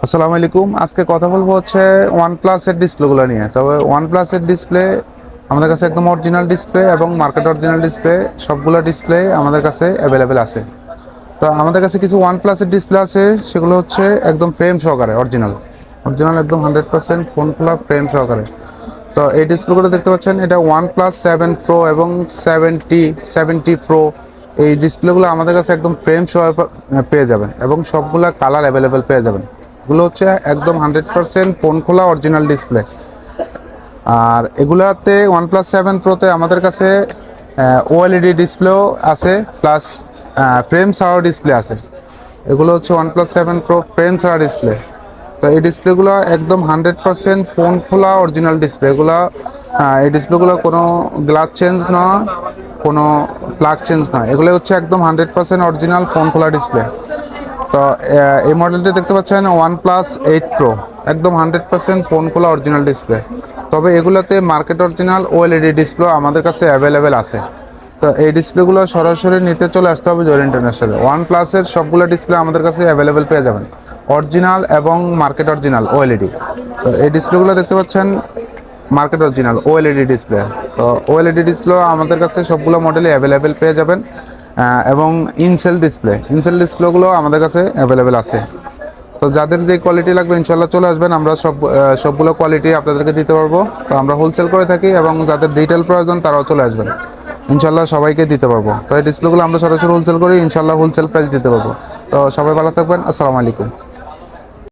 আসসালামু আলাইকুম। আজকে কথা বলবো হচ্ছে OnePlus এর ডিসপ্লেগুলো নিয়ে। তবে OnePlus এর ডিসপ্লে আমাদের কাছে একদম অরিজিনাল ডিসপ্লে এবং মার্কেট অরিজিনাল ডিসপ্লে সবগুলো ডিসপ্লে আমাদের কাছে অ্যাভেলেবেল আছে। তো আমাদের কাছে কিছু OnePlus এর ডিসপ্লে আছে, সেগুলো হচ্ছে একদম ফ্রেম সহকারে অরিজিনাল অরিজিনাল একদম 100% ফোন খোলা ফ্রেম সহকারে। তো এই ডিসপ্লেগুলো দেখতে পাচ্ছেন, এটা OnePlus 7 Pro এবং 70 Pro। এই ডিসপ্লেগুলো আমাদের কাছে একদম ফ্রেম সহ পেয়ে যাবেন এবং সবগুলা কালার অ্যাভেলেবেল পেয়ে যাবেন। এগুলো হচ্ছে একদম 100% ফোন খোলা অরিজিনাল ডিসপ্লে। আর এগুলাতে OnePlus 7 Proতে আমাদের কাছে ওএলইডি ডিসপ্লেও আছে, প্লাস ফ্রেম ছাড়াও ডিসপ্লে আছে। এগুলো হচ্ছে OnePlus 7 Pro ফ্রেম ছাড়া ডিসপ্লে। তো এই ডিসপ্লেগুলো একদম 100% ফোন খোলা অরিজিনাল ডিসপ্লে। এগুলো এই ডিসপ্লেগুলো কোনো গ্লাস চেঞ্জ না, কোনো প্লাগ চেঞ্জ না, এগুলো হচ্ছে একদম 100% অরিজিনাল ফোন খোলা ডিসপ্লে। তো এই মডেলটি দেখতে পাচ্ছেন OnePlus 8 Pro, একদম 100% ফোন খোলা অরিজিনাল ডিসপ্লে। তবে এগুলোতে মার্কেট অরিজিনাল ওএলইডি ডিসপ্লে আমাদের কাছে অ্যাভেলেবেল আছে। তো এই ডিসপ্লেগুলো সরাসরি নিতে চলে আসতে হবে জয়ের ইন্টারন্যাশনালে। OnePlus-এর সবগুলো ডিসপ্লে আমাদের কাছে অ্যাভেলেবেল পেয়ে যাবেন, অরিজিনাল এবং মার্কেট অরিজিনাল ওএলইডি। তো এই ডিসপ্লেগুলো দেখতে পাচ্ছেন মার্কেট অরিজিনাল ওএলইডি ডিসপ্লে। তো ওএলইডি ডিসপ্লে আমাদের কাছে সবগুলো মডেলে অ্যাভেলেবেল পেয়ে যাবেন, এবং ইনসেল ডিসপ্লেগুলো আমাদের কাছে অ্যাভেলেবেল আছে। তো যাদের যে কোয়ালিটি লাগবে ইনশাল্লাহ চলে আসবেন, আমরা সবগুলো কোয়ালিটি আপনাদেরকে দিতে পারবো। তো আমরা হোলসেল করে থাকি এবং যাদের ডিটেল প্রয়োজন তারাও চলে আসবেন, ইনশাল্লাহ সবাইকে দিতে পারবো। তো এই ডিসপ্লেগুলো আমরা সরাসরি হোলসেল করি, ইনশাল্লাহ হোলসেল প্রাইস দিতে পারবো। তো সবাই ভালো থাকবেন, আসসালামু আলাইকুম।